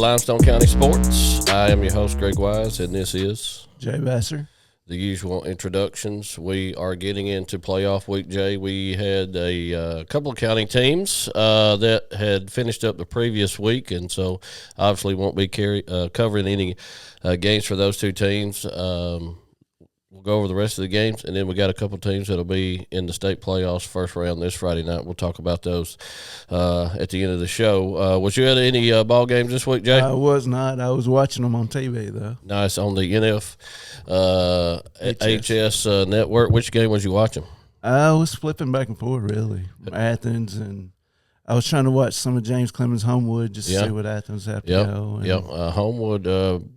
Limestone County Sports. I am your host, Greg Wise, and this is Jay Vassar. The usual introductions. We are getting into playoff week, Jay. We had a couple of county teams that had finished up the previous week, and so obviously won't be covering any games for those two teams. We'll go over the rest of the games, and then we got a couple teams that'll be in the state playoffs first round this Friday night. We'll talk about those at the end of the show. Was you at any ball games this week, Jay? I was not. I was watching them on TV, though. Nice, on the HS network. Which game was you watching? I was flipping back and forth, really. Athens, and I was trying to watch some of James Clemens' Homewood just to see what Athens had to go. Homewood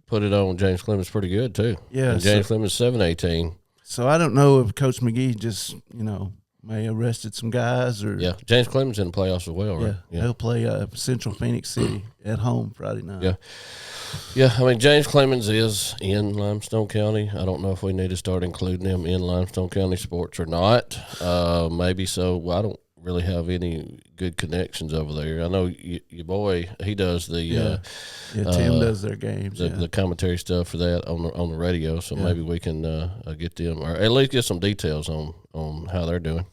put it on James Clemens pretty good, too. Yeah. And James Clemens 7-18. So I don't know if Coach McGee just, may have arrested some guys or. Yeah, James Clemens in the playoffs as well, right? Yeah. He'll play Central Phoenix City at home Friday night. Yeah, I mean, James Clemens is in Limestone County. I don't know if we need to start including him in Limestone County sports or not. Maybe so. Well, I don't really have any good connections over there. I know your boy, he does the Tim does their games, the commentary stuff for that on the radio. So maybe we can get them, or at least get some details on how they're doing.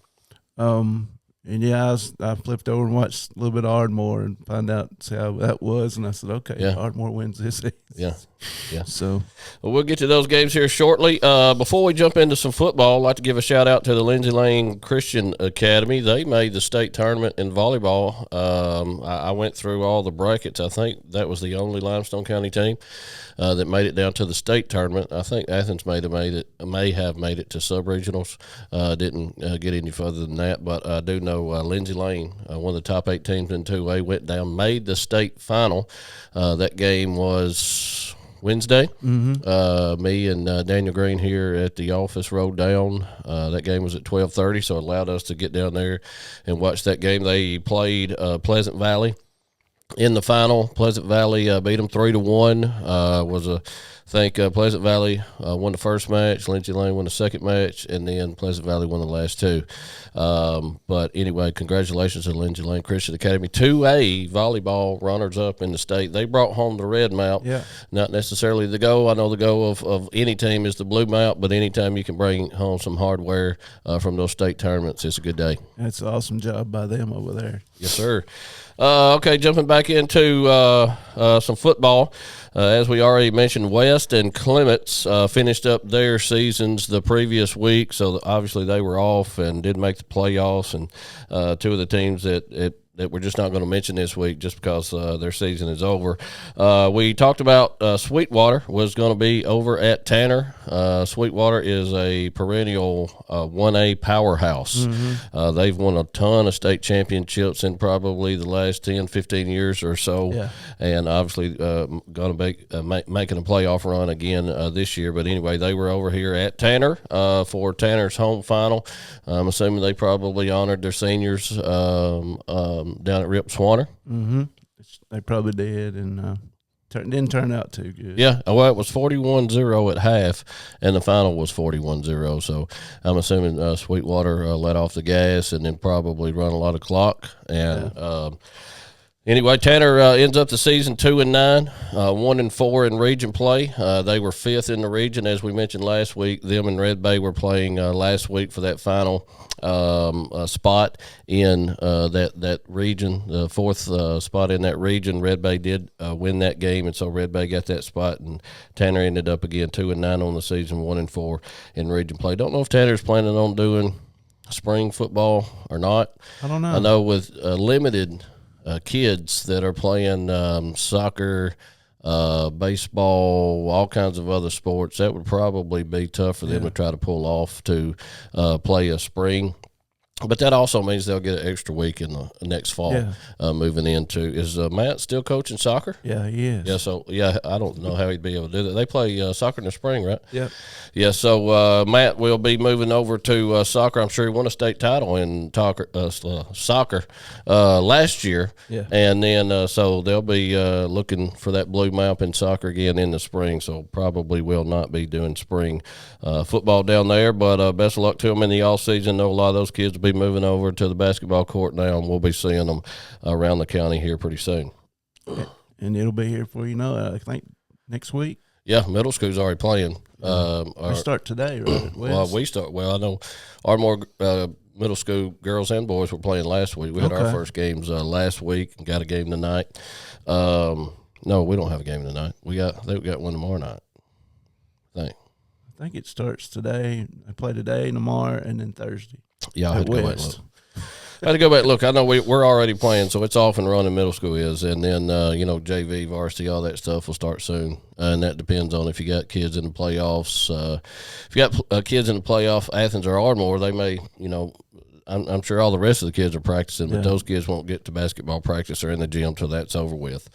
I flipped over and watched a little bit of Ardmore and found out how that was, and I said, okay, Ardmore wins this season. Yeah. So we'll get to those games here shortly. Before we jump into some football, I'd like to give a shout out to the Lindsay Lane Christian Academy. They made the state tournament in volleyball. I went through all the brackets. I think that was the only Limestone County team that made it down to the state tournament. I think Athens may have made it to sub-regionals. Didn't get any further than that, but I do know Lindsay Lane, one of the top 8 teams in 2A, went down, made the state final. That game was Wednesday. Me and Daniel Green here at the office rode down. That game was at 12:30, so it allowed us to get down there and watch that game. They played Pleasant Valley in the final. Pleasant Valley beat them 3-1. Pleasant Valley won the first match, Lindsay Lane won the second match, and then Pleasant Valley won the last two. But anyway, congratulations to Lindsay Lane Christian Academy. 2A volleyball runners-up in the state. They brought home the red mount, not necessarily the goal. I know the goal of any team is the blue mount, but anytime you can bring home some hardware from those state tournaments, it's a good day. That's an awesome job by them over there. Yes, sir. Okay, jumping back into some football. As we already mentioned, West and Clements finished up their seasons the previous week, so obviously they were off and didn't make the playoffs. And two of the teams that we're just not going to mention this week just because their season is over. We talked about Sweetwater was going to be over at Tanner. Sweetwater is a perennial 1A powerhouse. They've won a ton of state championships in probably the last 10, 15 years or so, and obviously going to be making a playoff run again this year. But anyway, they were over here at Tanner for Tanner's home final. I'm assuming they probably honored their seniors down at Rip Swanner. They probably did, and didn't turn out too good. Yeah, well, it was 41-0 at half, and the final was 41-0. So I'm assuming Sweetwater let off the gas and then probably run a lot of clock. And anyway, Tanner ends up the season 2-9, 1-4 in region play. They were 5th in the region, as we mentioned last week. Them and Red Bay were playing last week for that final spot in that region, the 4th spot in that region. Red Bay did win that game, and so Red Bay got that spot, and Tanner ended up again 2-9 on the season, 1-4 in region play. Don't know if Tanner's planning on doing spring football or not. I don't know. I know with limited kids that are playing soccer, baseball, all kinds of other sports, that would probably be tough for them to try to pull off to play a spring. But that also means they'll get an extra week in the next fall moving into. Is Matt still coaching soccer? Yeah, he is. Yeah, so, I don't know how he'd be able to do that. They play soccer in the spring, right? Yep. Yeah, so Matt will be moving over to soccer. I'm sure he won a state title in soccer last year. Yeah. And then so they'll be looking for that blue mount in soccer again in the spring, so probably will not be doing spring football down there. But best of luck to them in the offseason. I know a lot of those kids will be moving over to the basketball court now, and we'll be seeing them around the county here pretty soon. and it'll be here before you know it. I think next week. Yeah, middle school's already playing. We start today, right? Well, I know Ardmore middle school girls and boys were playing last week. We had our first games last week and got a game tonight. No, we don't have a game tonight. They got one tomorrow night. I think it starts today. They play today, tomorrow, and then Thursday. Yeah, I had to go back and look. I had to go back and look. I know we're already playing, so it's off and running. Middle school is, and then JV, varsity, all that stuff will start soon, and that depends on if you got kids in the playoffs. If you got kids in the playoff, Athens or Ardmore, they may, I'm sure all the rest of the kids are practicing, but those kids won't get to basketball practice or in the gym till that's over with.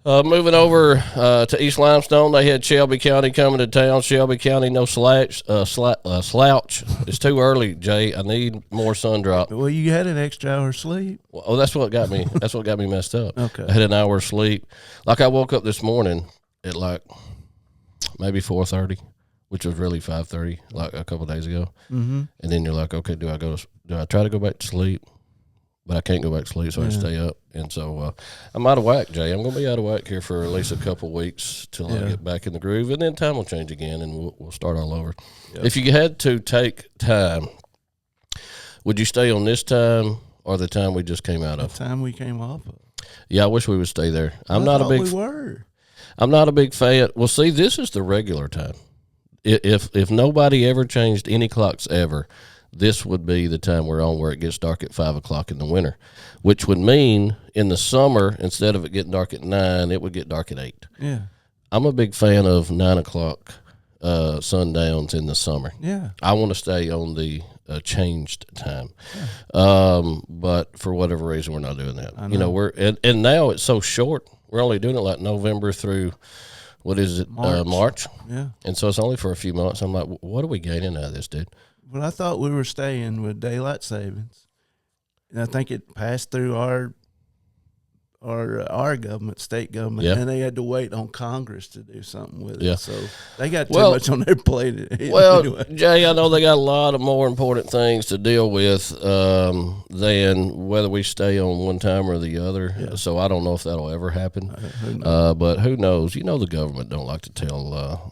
Moving over to East Limestone, they had Shelby County coming to town. Shelby County, no slouch. It's too early, Jay. I need more sun drop. Well, you had an extra hour sleep. Well, that's what got me. That's what got me messed up. Okay, I had an hour sleep. Like I woke up this morning at like maybe 4:30, which was really 5:30, like a couple of days ago. Mm-hmm. And then you're like, okay, do I try to go back to sleep? But I can't go back to sleep, so I stay up. And so I'm out of whack, Jay. I'm going to be out of whack here for at least a couple of weeks till I get back in the groove. And then time will change again, and we'll start all over. Yep. If you had to take time, would you stay on this time or the time we just came out of? The time we came off of. Yeah, I wish we would stay there. I'm not a big fan. Well, see, this is the regular time. If nobody ever changed any clocks ever, this would be the time we're on where it gets dark at 5 o'clock in the winter, which would mean in the summer, instead of it getting dark at 9, it would get dark at 8. Yeah. I'm a big fan of 9 o'clock sundowns in the summer. Yeah. I want to stay on the changed time. Yeah. But for whatever reason, we're not doing that. I know. And now it's so short. We're only doing it like November through, what is it, March? Yeah. And so it's only for a few months. I'm like, what are we gaining out of this, dude? Well, I thought we were staying with daylight savings, and I think it passed through our government, state government, and they had to wait on Congress to do something with it. So they got too much on their plate. Anyway. Jay, I know they got a lot of more important things to deal with than whether we stay on one time or the other. Yeah. So I don't know if that'll ever happen. But who knows? The government don't like to tell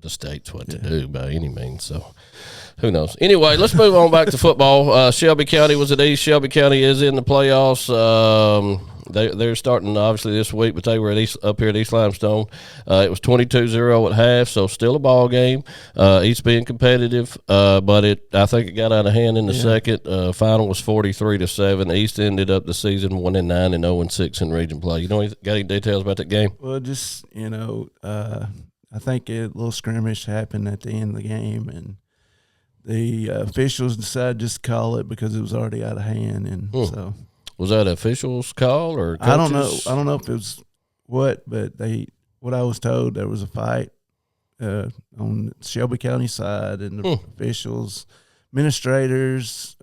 the states what to do by any means. So who knows? Anyway, let's move on back to football. Shelby County was at East. Shelby County is in the playoffs. They're starting obviously this week, but they were up here at East Limestone. It was 22-0 at half, so still a ball game. East being competitive, but I think it got out of hand in the second. Final was 43-7. East ended up the season 1-9 and 0-6 in region play. Got any details about that game? Well, just I think a little skirmish happened at the end of the game, and the officials decided just to call it because it was already out of hand, and so. Was that officials' call or coaches? I don't know. I don't know if it was what I was told, there was a fight on Shelby County side, and the officials, administrators,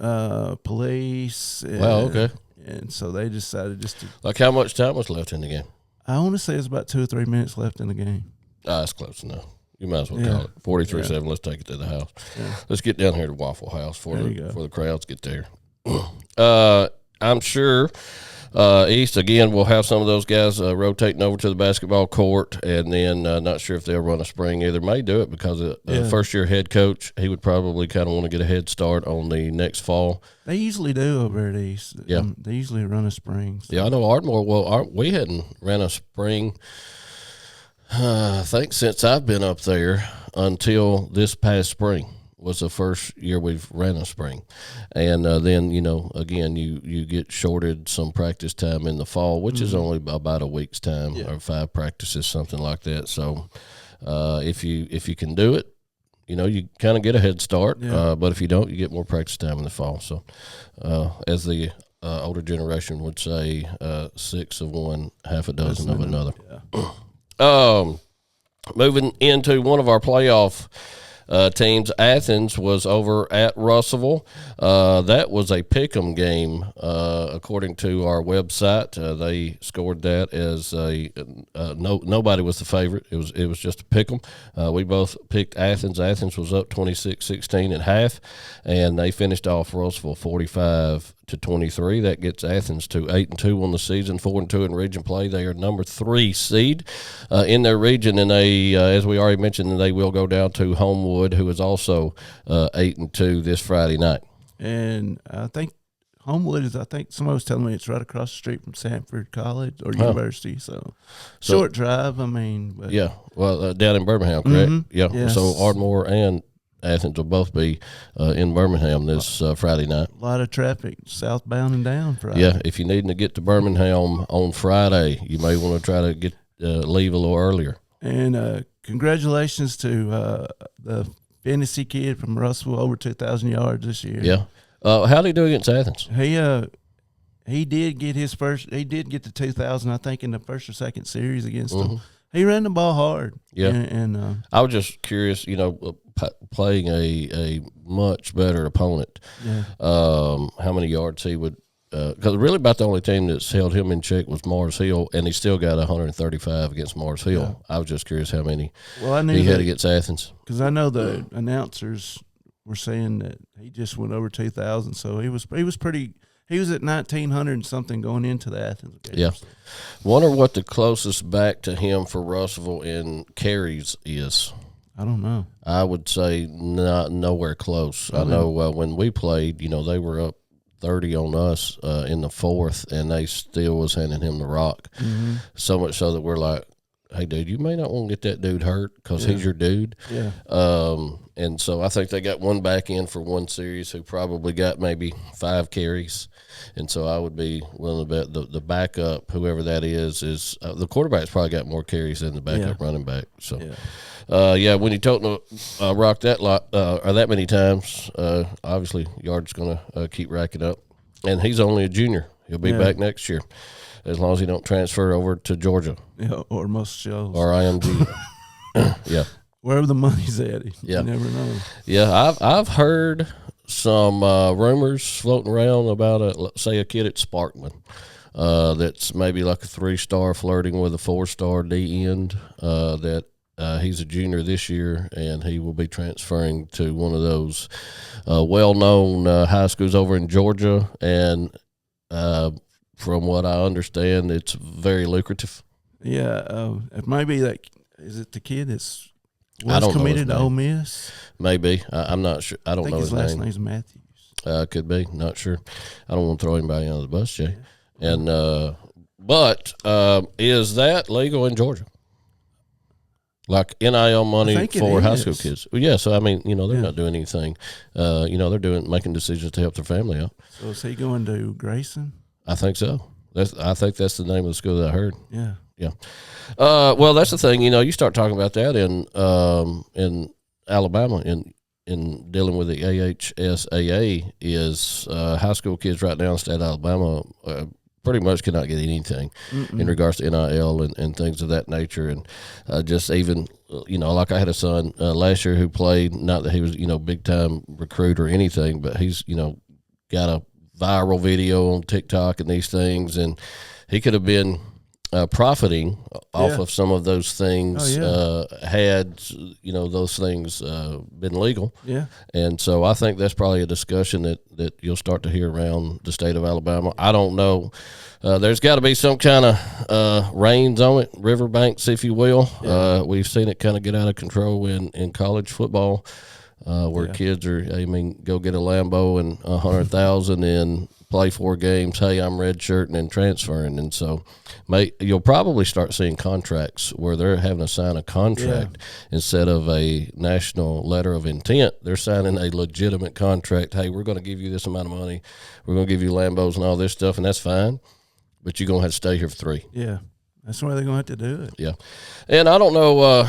police. And, wow, okay. And so they decided just to. Like how much time was left in the game? I want to say it's about 2 or 3 minutes left in the game. That's close enough. You might as well call it 43-7. Let's take it to the house. Yeah. Let's get down here to Waffle House before the crowds get there. I'm sure East, again, will have some of those guys rotating over to the basketball court, and then not sure if they'll run a spring either. May do it because first-year head coach, he would probably kind of want to get a head start on the next fall. They usually do over at East. Yeah. They usually run a spring. So. Yeah, I know Ardmore. Well, we hadn't ran a spring I think since I've been up there until this past spring was the first year we've ran a spring. And then, again, you get shorted some practice time in the fall, which is only about a week's time or 5 practices, something like that. So if you can do it, you kind of get a head start. Yeah. But if you don't, you get more practice time in the fall. So as the older generation would say, 6 of one, half a dozen of another. Yeah. Moving into one of our playoff teams. Athens was over at Russellville. That was a pick'em game, according to our website. They scored that as nobody was the favorite. It was just a pick'em. We both picked Athens. Athens was up 26-16 at half, and they finished off Russellville 45-23. That gets Athens to 8-2 on the season, 4-2 in region play. They are number 3 seed in their region, and they, as we already mentioned, they will go down to Homewood, who is also 8-2 this Friday night. And I think Homewood is, I think somebody was telling me it's right across the street from Sanford College or University. So short drive, I mean. But. Yeah, well, down in Birmingham, correct? Mm-hmm. Yeah. Yes. So Ardmore and Athens will both be in Birmingham this Friday night. A lot of traffic southbound and down Friday. Yeah, if you're needing to get to Birmingham on Friday, you may want to try to get leave a little earlier. And congratulations to the fantasy kid from Russellville, over 2,000 yards this year. Yeah. How did he do against Athens? He did get his first. He did get the 2,000, I think, in the first or second series against them. He ran the ball hard. Yeah. And I was just curious, playing a much better opponent, how many yards he would. Because really about the only team that's held him in check was Mars Hill, and he still got 135 against Mars Hill. Yeah. I was just curious how many he had against Athens. Because I know the announcers were saying that he just went over 2,000, so he was pretty. He was at 1,900 and something going into the Athens game. Yeah. Wonder what the closest back to him for Russellville in carries is. I don't know. I would say nowhere close. I know when we played, they were up 30 on us in the fourth, and they still was handing him the rock. Mm-hmm. So much so that we're like, hey, dude, you may not want to get that dude hurt because he's your dude. Yeah. And so I think they got one back in for one series who probably got maybe 5 carries. And so I would be willing to bet the backup, whoever that is the quarterback's probably got more carries than the backup running back. So, when you total rock that lot or that many times, obviously Yard's going to keep racking up. And he's only a junior. He'll be back next year as long as he don't transfer over to Georgia. Yeah, or most shows. Or IMG. Yeah. Wherever the money's at, you never know. Yeah, I've heard some rumors floating around about say a kid at Sparkman that's maybe like a 3-star flirting with a 4-star D end that he's a junior this year, and he will be transferring to one of those well-known high schools over in Georgia, and from what I understand, it's very lucrative. Yeah, it might be that. Is it the kid that's committed to Ole Miss? Maybe. I'm not sure. I don't know his name. His last name's Matthews. Could be. Not sure. I don't want to throw anybody under the bus, Jay. And but is that legal in Georgia? Like NIL money for high school kids? Well, yeah. So I mean, they're not doing anything. They're making decisions to help their family out. So is he going to Grayson? I think so. I think that's the name of the school that I heard. Yeah. Yeah. Well, that's the thing. You start talking about that in Alabama in dealing with the AHSAA is high school kids right now in the state of Alabama pretty much cannot get anything in regards to NIL and things of that nature. And just even, like I had a son last year who played, not that he was, big time recruit or anything, but he's, got a viral video on TikTok and these things, and he could have been profiting off of some of those things had those things been legal. Yeah. And so I think that's probably a discussion that you'll start to hear around the state of Alabama. I don't know. There's got to be some kind of reins on it, riverbanks, if you will. Yeah. We've seen it kind of get out of control in college football, where kids are, go get a Lambo and $100,000 and play 4 games. Hey, I'm redshirting and transferring. And so you'll probably start seeing contracts where they're having to sign a contract instead of a national letter of intent. They're signing a legitimate contract. Hey, we're going to give you this amount of money. We're going to give you Lambos and all this stuff, and that's fine. But you're going to have to stay here for 3. Yeah. That's why they're going to have to do it. Yeah. And I don't know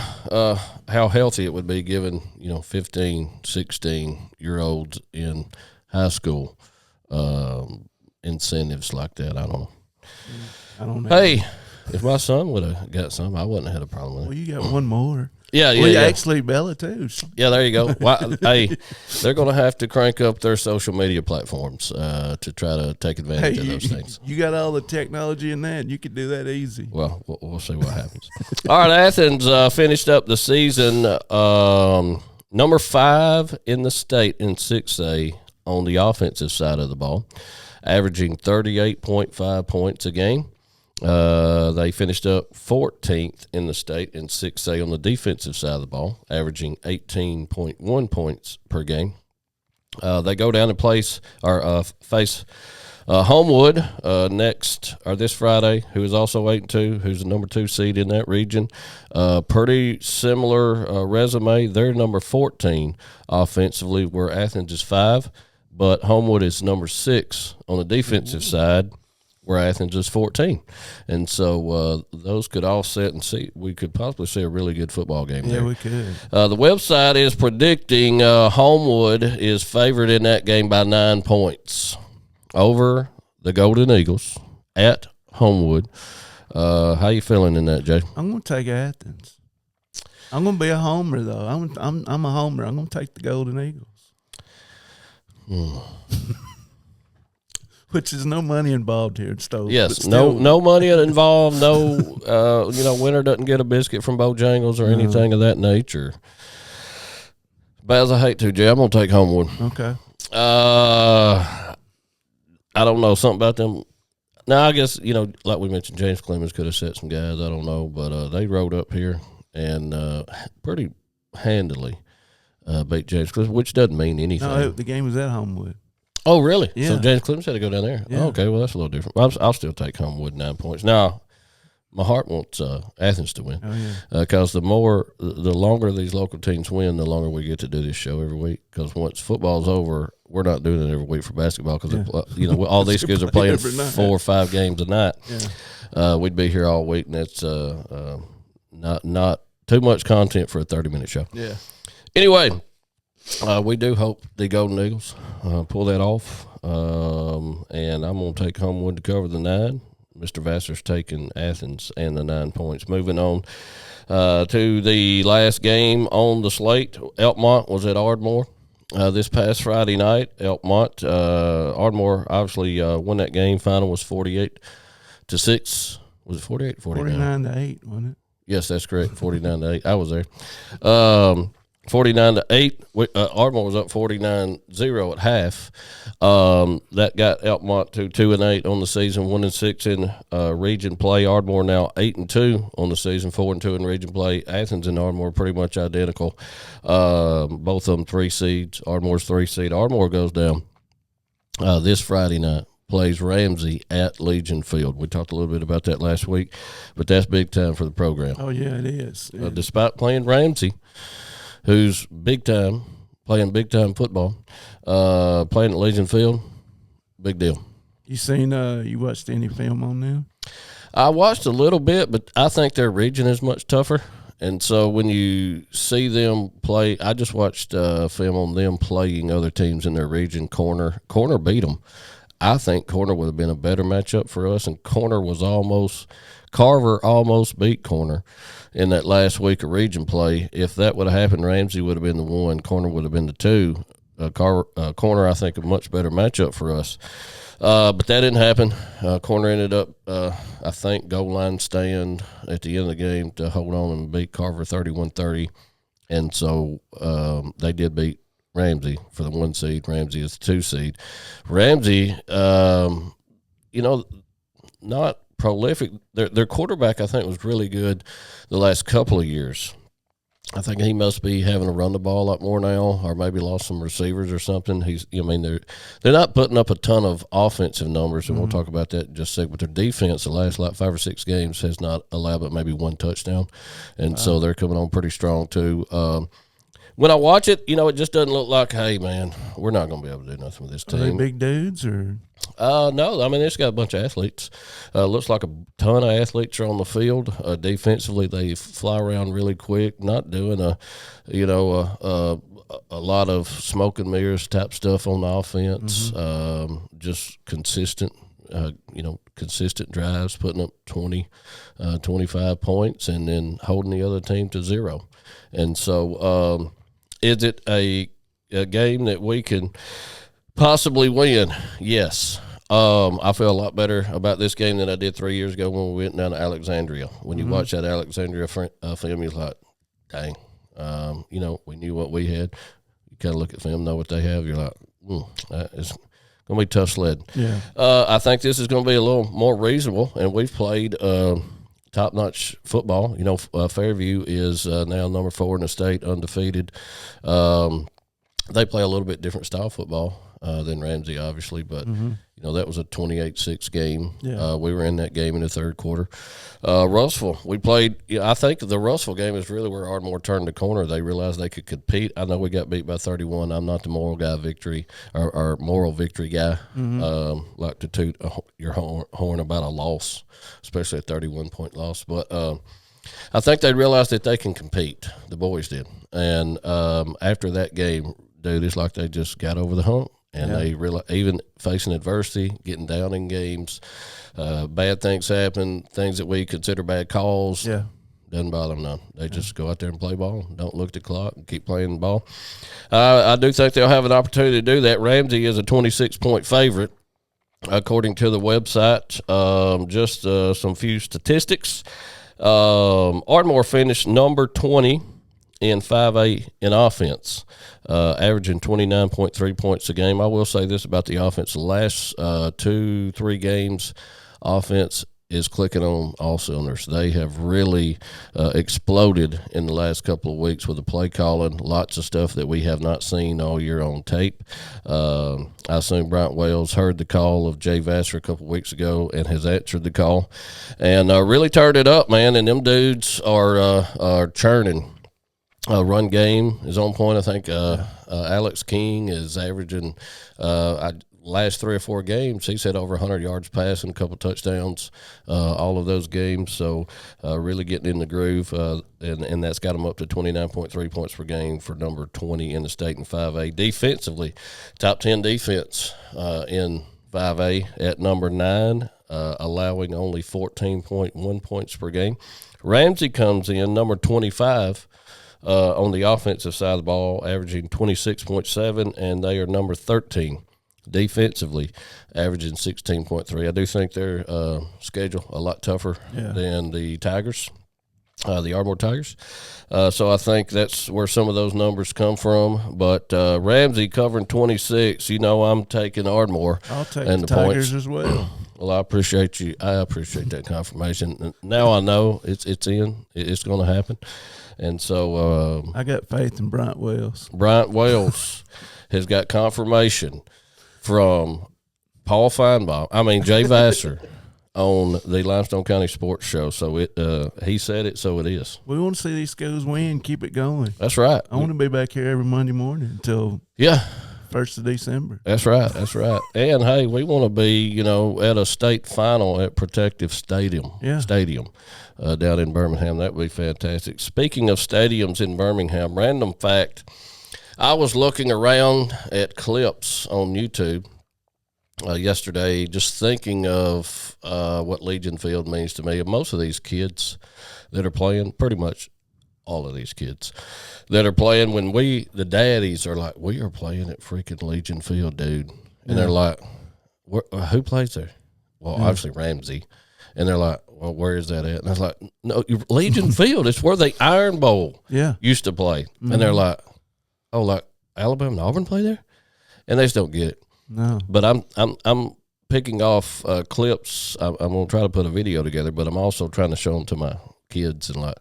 how healthy it would be given, 15, 16-year-olds in high school incentives like that. I don't know. Hey, if my son would have got some, I wouldn't have had a problem with it. Well, you got one more. Yeah, Well, yeah. actually, Bella too. Yeah, there you go. Well, hey, they're going to have to crank up their social media platforms to try to take advantage of those things. You got all the technology in that. You could do that easy. Well, we'll see what happens. All right, Athens finished up the season number 5 in the state in 6A on the offensive side of the ball, averaging 38.5 points a game. They finished up 14th in the state in 6A on the defensive side of the ball, averaging 18.1 points per game. They go down and face Homewood this Friday, who is also 8-2, who's the number 2 seed in that region. Pretty similar resume. They're number 14 offensively, where Athens is 5, but Homewood is number 6 on the defensive side, where Athens is 14. And so those could offset and we could possibly see a really good football game there. Yeah, we could. The website is predicting Homewood is favored in that game by 9 points over the Golden Eagles at Homewood. How you feeling in that, Jay? I'm going to take Athens. I'm going to be a homer, though. I'm a homer. I'm going to take the Golden Eagles. Which is no money involved here in Stowe. Yes, no money involved. No, winner doesn't get a biscuit from Bojangles or anything of that nature. But as I hate to, Jay, I'm gonna take Homewood. Okay. I don't know, something about them. Now I guess like we mentioned, James Clemens could have set some guys. I don't know, but they rode up here and pretty handily beat James Clemens, which doesn't mean anything. No, the game was at Homewood. Oh, really? Yeah. So James Clemens had to go down there. Yeah. Oh, okay, well, that's a little different. I'll still take Homewood 9 points. Now, my heart wants Athens to win. Oh, yeah. Because the longer these local teams win, the longer we get to do this show every week. Because once football's over, we're not doing it every week for basketball because all these kids are playing 4 or 5 games a night. Yeah. We'd be here all week, and that's not too much content for a 30-minute show. Yeah. Anyway. We do hope the Golden Eagles pull that off, and I'm going to take Homewood to cover the 9. Mr. Vassar's taking Athens and the 9 points. Moving on to the last game on the slate, Elkmont was at Ardmore this past Friday night. Ardmore obviously won that game. Final was 48-6. Was it 48 or 49? 49-8, wasn't it? Yes, that's correct. 49-8. I was there. 49-8. Ardmore was up 49-0 at half. That got Elkmont to 2-8 on the season, 1-6 in region play. Ardmore now 8-2 on the season, 4-2 in region play. Athens and Ardmore are pretty much identical. Both of them 3 seeds. Ardmore's 3 seed. Ardmore goes down this Friday night. Plays Ramsey at Legion Field. We talked a little bit about that last week, but that's big time for the program. Oh, yeah, it is. Yeah. Despite playing Ramsey, who's playing big-time football, playing at Legion Field, big deal. You watched any film on them? I watched a little bit, but I think their region is much tougher. And so when you see them play, I just watched film on them playing other teams in their region. Corner beat them. I think Corner would have been a better matchup for us, and Carver almost beat Corner in that last week of region play. If that would have happened, Ramsey would have been the 1, Corner would have been the 2. Corner, I think, a much better matchup for us. But that didn't happen. Corner ended up, I think, goal line stand at the end of the game to hold on and beat Carver 31-30. And so they did beat Ramsey for the 1 seed. Ramsey is the 2 seed. Ramsey, not prolific. Their quarterback, I think, was really good the last couple of years. I think he must be having to run the ball a lot more now, or maybe lost some receivers or something. They're not putting up a ton of offensive numbers, and we'll talk about that in just a second. But their defense, the last 5 or 6 games, has not allowed but maybe 1 touchdown, and so they're coming on pretty strong too. When I watch it, it just doesn't look like, hey, man, we're not going to be able to do nothing with this team. Are they big dudes or? No, I mean, it's got a bunch of athletes. Looks like a ton of athletes are on the field. Defensively, they fly around really quick, not doing a lot of smoke and mirrors type stuff on the offense. Just consistent consistent drives, putting up 20, 25 points, and then holding the other team to 0. And so is it a game that we can possibly win? Yes. I feel a lot better about this game than I did 3 years ago when we went down to Alexandria. When you watch that Alexandria film, you're like, dang, we knew what we had. You kind of look at film, know what they have. You're like, that is going to be tough sledding. Yeah. I think this is going to be a little more reasonable, and we've played top-notch football. Fairview is now number 4 in the state, undefeated. They play a little bit different style football than Ramsey, obviously, but that was a 28-6 game. Yeah. We were in that game in the third quarter. Russellville, we played. I think the Russellville game is really where Ardmore turned the corner. They realized they could compete. I know we got beat by 31. I'm not the moral victory guy. Like to toot your horn about a loss, especially a 31-point loss. But I think they realized that they can compete. The boys did, and after that game, dude, it's like they just got over the hump. And they realize, even facing adversity, getting down in games, bad things happen, things that we consider bad calls. Yeah. Doesn't bother them none. They just go out there and play ball. Don't look at the clock and keep playing the ball. I do think they'll have an opportunity to do that. Ramsey is a 26-point favorite, according to the website. Just some few statistics. Ardmore finished number 20 in 5A in offense, averaging 29.3 points a game. I will say this about the offense. The last 2-3 games, offense is clicking on all cylinders. They have really exploded in the last couple of weeks with the play calling, lots of stuff that we have not seen all year on tape. I assume Bryant Wells heard the call of Jay Vassar a couple of weeks ago and has answered the call and really turned it up, man, and them dudes are churning. Run game is on point. I think Alex King is averaging last 3 or 4 games. He's had over 100 yards passing, a couple touchdowns, all of those games. So really getting in the groove, and that's got him up to 29.3 points per game for number 20 in the state in 5A. Defensively, top 10 defense in 5A at number 9, allowing only 14.1 points per game. Ramsey comes in number 25. On the offensive side of the ball, averaging 26.7, and they are number 13 defensively, averaging 16.3. I do think their schedule a lot tougher than the Tigers, the Ardmore Tigers. So I think that's where some of those numbers come from. But Ramsey covering 26, I'm taking Ardmore. I'll take and the points Tigers as well. Well, I appreciate you. I appreciate that confirmation. Now I know it's in. It's going to happen. And so I got faith in Bryant Wells. Bryant Wells has got confirmation from Paul Feinbaum. Jay Vassar on the Limestone County Sports Show. So he said it, so it is. We want to see these schools win, keep it going. That's right. I want to be back here every Monday morning until 1st of December. That's right. And, hey, we want to be, at a state final at Protective Stadium. Down in Birmingham. That would be fantastic. Speaking of stadiums in Birmingham, random fact, I was looking around at clips on YouTube yesterday, just thinking of what Legion Field means to me. And most of these kids that are playing, pretty much all of these kids that are playing, when the daddies are like, we are playing at freaking Legion Field, dude. And they're like, who plays there? Well, obviously Ramsey. And they're like, well, where is that at? And I was like, no, Legion Field. It's where the Iron Bowl used to play. Mm-hmm. And they're like, oh, like Alabama and Auburn play there? And they just don't get it. No. But I'm picking off clips. I'm going to try to put a video together, but I'm also trying to show them to my kids. And like,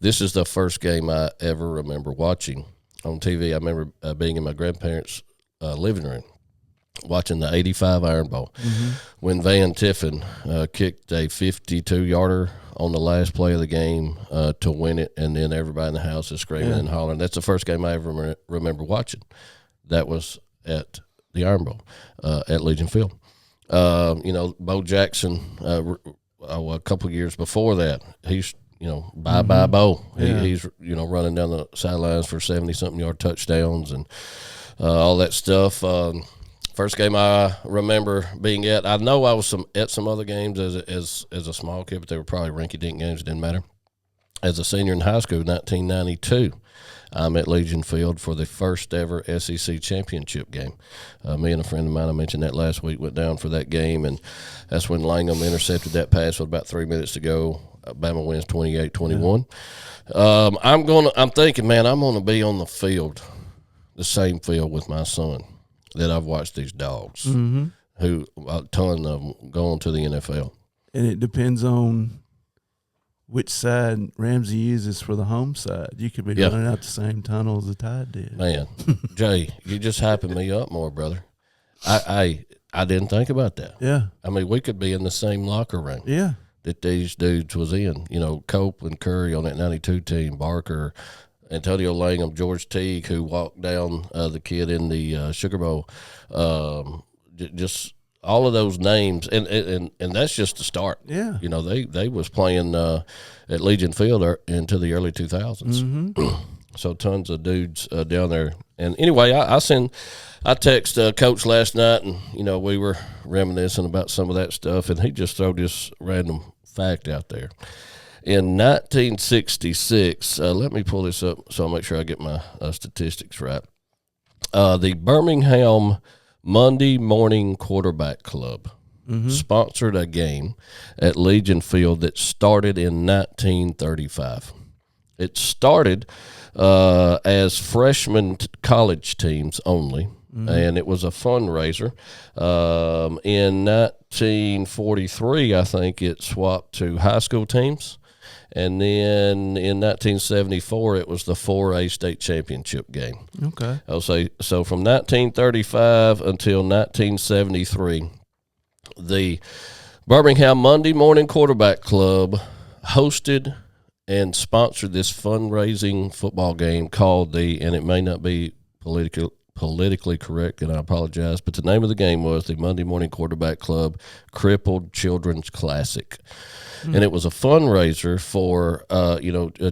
this is the first game I ever remember watching on TV. I remember being in my grandparents' living room, watching the 85 Iron Bowl when Van Tiffin kicked a 52-yarder on the last play of the game to win it, and then everybody in the house is screaming and hollering. That's the first game I ever remember watching. That was at the Iron Bowl at Legion Field. Bo Jackson, a couple years before that, he's bye Bo. He's running down the sidelines for 70-something yard touchdowns and all that stuff. First game I remember being at. I know I was at some other games as a small kid, but they were probably rinky-dink games. It didn't matter. As a senior in high school, 1992, I'm at Legion Field for the first ever SEC championship game. Me and a friend of mine, I mentioned that last week, went down for that game, and that's when Langham intercepted that pass with about 3 minutes to go. Bama wins 28-21. I'm thinking, man, I'm going to be on the field, the same field with my son that I've watched these dogs, who a ton of them going to the NFL. And it depends on which side Ramsey uses for the home side. You could be running out the same tunnel as the Tide did. Man, Jay, you just hyping me up more, brother. I didn't think about that. Yeah. I mean, we could be in the same locker room. Yeah. That these dudes was in. You know, Cope and Curry on that 92 team, Barker, Antonio Langham, George Teague, who walked down the kid in the Sugar Bowl. Just all of those names, and that's just the start. Yeah. You know, they was playing at Legion Field into the early 2000s. So tons of dudes down there. And anyway, I text Coach last night, and, you know, we were reminiscing about some of that stuff, and he just threw this random fact out there. In 1966, let me pull this up so I'll make sure I get my statistics right. The Birmingham Monday Morning Quarterback Club sponsored a game at Legion Field that started in 1935. It started as freshman college teams only, and it was a fundraiser. In 1943, I think it swapped to high school teams. And then in 1974, it was the 4A state championship game. Okay. I'll say so from 1935 until 1973, the Birmingham Monday Morning Quarterback Club hosted and sponsored this fundraising football game called and it may not be politically correct, and I apologize, but the name of the game was the Monday Morning Quarterback Club Crippled Children's Classic. And it was a fundraiser for,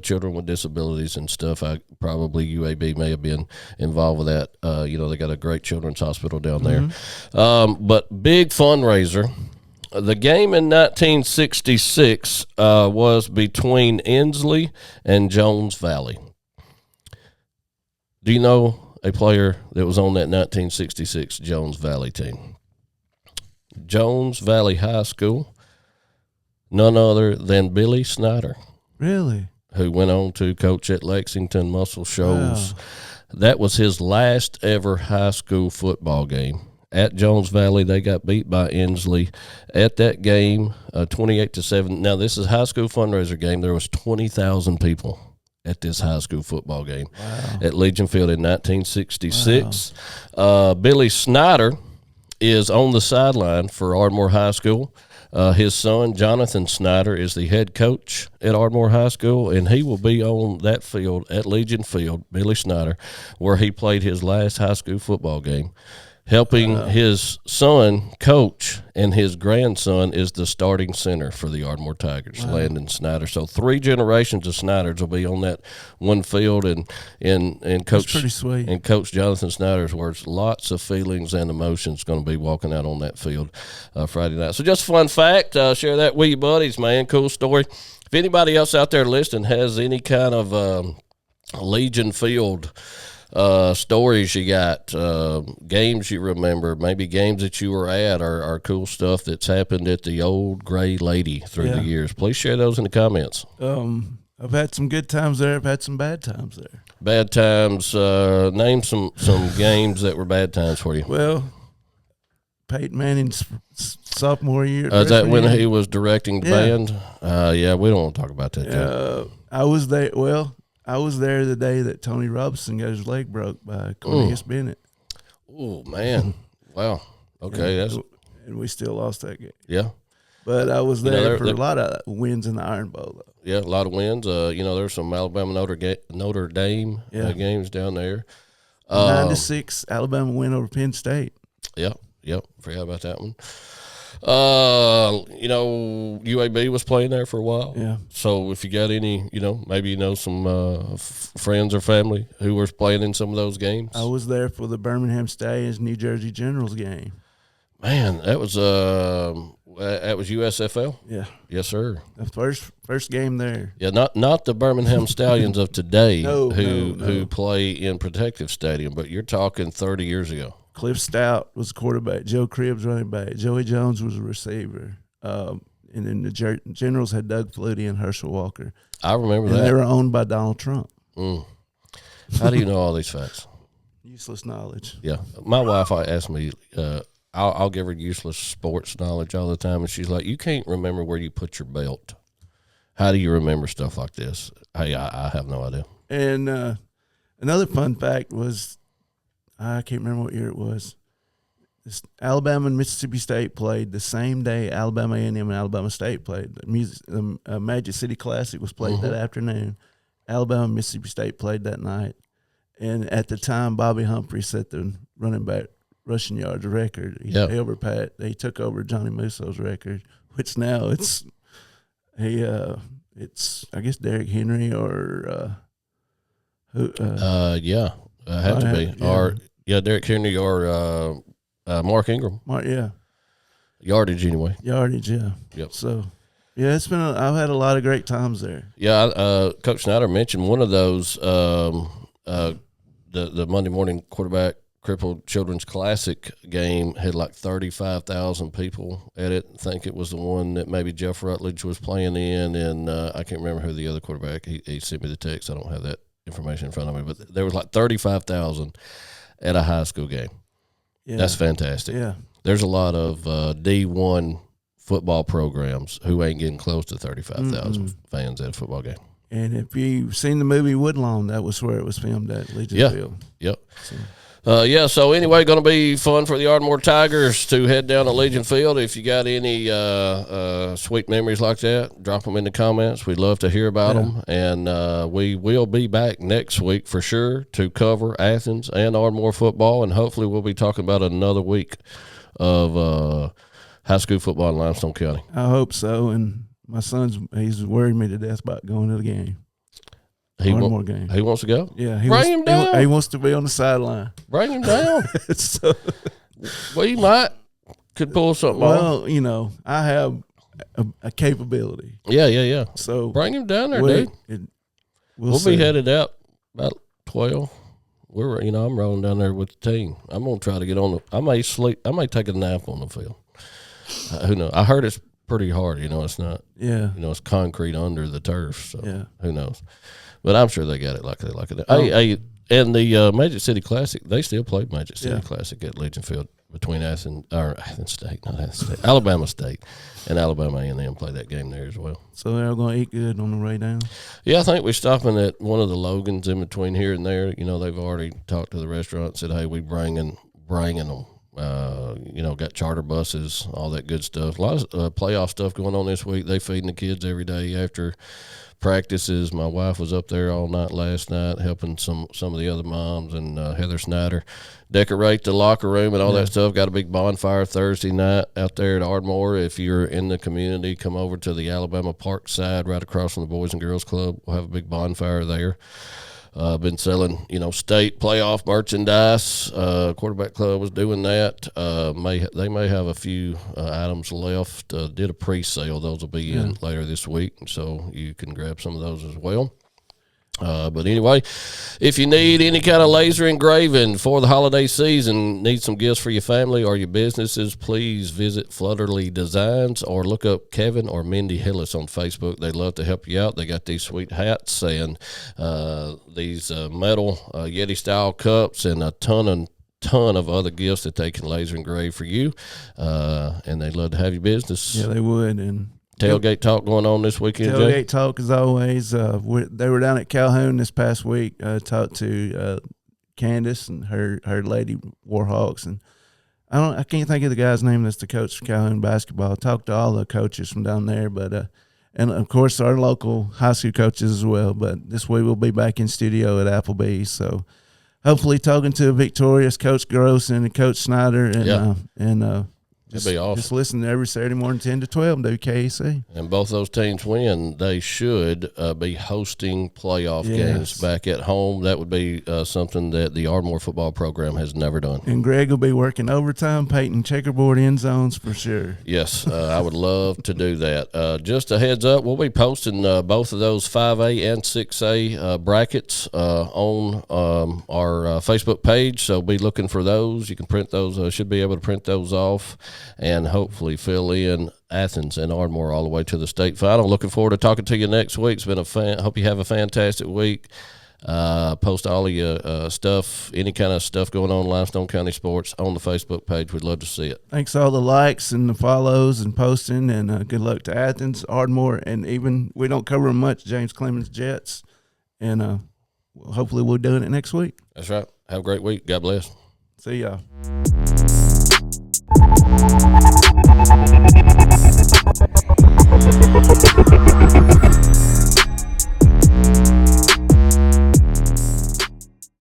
children with disabilities and stuff. Probably UAB may have been involved with that. They got a great children's hospital down there. But big fundraiser. The game in 1966 was between Inslee and Jones Valley. Do you know a player that was on that 1966 Jones Valley team? Jones Valley High School. None other than Billy Snyder. Really? Who went on to coach at Lexington Muscle Shoals. Wow. That was his last ever high school football game. At Jones Valley, they got beat by Inslee. At that game, 28-7. Now, this is a high school fundraiser game. There was 20,000 people at this high school football game at Legion Field in 1966. Billy Snyder is on the sideline for Ardmore High School. His son, Jonathan Snyder, is the head coach at Ardmore High School, and he will be on that field at Legion Field, Billy Snyder, where he played his last high school football game, helping his son coach, and his grandson is the starting center for the Ardmore Tigers, Landon Snyder. So 3 generations of Snyders will be on that one field, and Coach, that's pretty sweet. And Coach Jonathan Snyder's words, lots of feelings and emotions going to be walking out on that field Friday night. So just a fun fact, share that with your buddies, man. Cool story. If anybody else out there listening has any kind of Legion Field stories you got, games you remember, maybe games that you were at, or cool stuff that's happened at the Old Gray Lady through the years, please share those in the comments. I've had some good times there. I've had some bad times there. Bad times. Name some games that were bad times for you. Well, Peyton Manning's sophomore year. Is that when he was directing the band? Yeah, we don't want to talk about that. I was there. Well, I was there the day that Tony Robinson got his leg broke by Cornelius Bennett. Oh, man. Wow. Okay. And we still lost that game. Yeah. But I was there for a lot of wins in the Iron Bowl, though. Yeah, a lot of wins. There's some Alabama Notre Dame games down there. 9-6 Alabama win over Penn State. Yep. Forgot about that one. You know, UAB was playing there for a while. Yeah. So if you got any, you know, maybe you know some friends or family who were playing in some of those games. I was there for the Birmingham Stallions New Jersey Generals game. Man, that was USFL. Yeah. Yes, sir. The first game there. Yeah, not the Birmingham Stallions of today who No. play in Protective Stadium, but you're talking 30 years ago. Cliff Stout was quarterback. Joe Cribbs running back. Joey Jones was a receiver. And then the Generals had Doug Flutie and Herschel Walker. I remember that. And they were owned by Donald Trump. How do you know all these facts? Useless knowledge. Yeah. My wife asked me, I'll give her useless sports knowledge all the time, and she's like, you can't remember where you put your belt. How do you remember stuff like this? Hey, I have no idea. And another fun fact was, I can't remember what year it was. Alabama and Mississippi State played the same day Alabama A&M and Alabama State played. The Magic City Classic was played that afternoon. Alabama and Mississippi State played that night. And at the time, Bobby Humphrey set the running back rushing yards record. He took over Johnny Musso's record, which now it's I guess Derrick Henry or had to be. Yeah. Or Derrick Henry or Mark Ingram. Yardage anyway. Yardage, yeah. Yep. So, yeah, I've had a lot of great times there. Yeah, Coach Snyder mentioned one of those, the Monday morning quarterback crippled children's classic game had like 35,000 people at it. I think it was the one that maybe Jeff Rutledge was playing in, and I can't remember who the other quarterback. He sent me the text. I don't have that information in front of me, but there was like 35,000 at a high school game. Yeah. That's fantastic. Yeah. There's a lot of D1 football programs who ain't getting close to 35,000 fans at a football game. And if you've seen the movie Woodlawn, that was where it was filmed at Legion Field. Yep. So anyway, going to be fun for the Ardmore Tigers to head down to Legion Field. If you got any sweet memories like that, drop them in the comments. We'd love to hear about them. And we will be back next week for sure to cover Athens and Ardmore football. And hopefully we'll be talking about another week of high school football in Limestone County. I hope so. And my he's worried me to death about going to the game. More game. He wants to go? Yeah. Bring him down. He wants to be on the sideline. Bring him down. We could pull something off. Well, you know, I have a capability. Yeah. So bring him down there, dude. We'll be headed out about 12. I'm rolling down there with the team. I'm going to try to get on I may sleep. I may take a nap on the field. Who knows? I heard it's pretty hard. It's not. Yeah. It's concrete under the turf. So who knows? But I'm sure they got it like they like it. And the Magic City Classic, they still play Magic City Classic at Legion Field between Alabama State and Alabama A&M play that game there as well. So they're going to eat good on the way down? Yeah, I think we're stopping at one of the Logans in between here and there. They've already talked to the restaurant and said, hey, we bringing them. Got charter buses, all that good stuff. A lot of playoff stuff going on this week. They feeding the kids every day after practices. My wife was up there all night last night helping some of the other moms and Heather Snyder decorate the locker room and all that stuff. Got a big bonfire Thursday night out there at Ardmore. If you're in the community, come over to the Alabama Park side right across from the Boys and Girls Club. We'll have a big bonfire there. Been selling, state playoff merchandise. Quarterback Club was doing that. They may have a few items left. Did a pre-sale. Those will be in later this week, so you can grab some of those as well. But anyway, if you need any kind of laser engraving for the holiday season, need some gifts for your family or your businesses, please visit Flutterly Designs or look up Kevin or Mindy Hillis on Facebook. They'd love to help you out. They got these sweet hats and these metal Yeti-style cups and a ton of other gifts that they can laser engrave for you. And they'd love to have your business. Yeah, they would. And tailgate talk going on this weekend, Tailgate Jay? talk as always. They were down at Calhoun this past week. Talked to Candace and her lady Warhawks, and I can't think of the guy's name that's the coach for Calhoun basketball. Talked to all the coaches from down there, but and of course our local high school coaches as well. But this week we'll be back in studio at Applebee's, so hopefully talking to a victorious Coach Gross and Coach Snyder and Just, That'd be awesome. Just listen every Saturday morning, 10 to 12, and do KEC. And both those teams win, they should be hosting playoff games back at home. That would be something that the Ardmore football program has never done. And Greg will be working overtime, painting checkerboard end zones for sure. Yes, I would love to do that. Just a heads up, we'll be posting both of those 5A and 6A brackets on our Facebook page, so be looking for those. You can print those, should be able to print those off, and hopefully fill in Athens and Ardmore all the way to the state final. Looking forward to talking to you next week. It's been hope you have a fantastic week. Post all of your stuff, any kind of stuff going on in Limestone County sports on the Facebook page. We'd love to see it. Thanks all the likes and the follows and posting, and good luck to Athens, Ardmore, and even we don't cover them much, James Clemens Jets, and hopefully we'll do it next week. That's right. Have a great week. God bless. See y'all.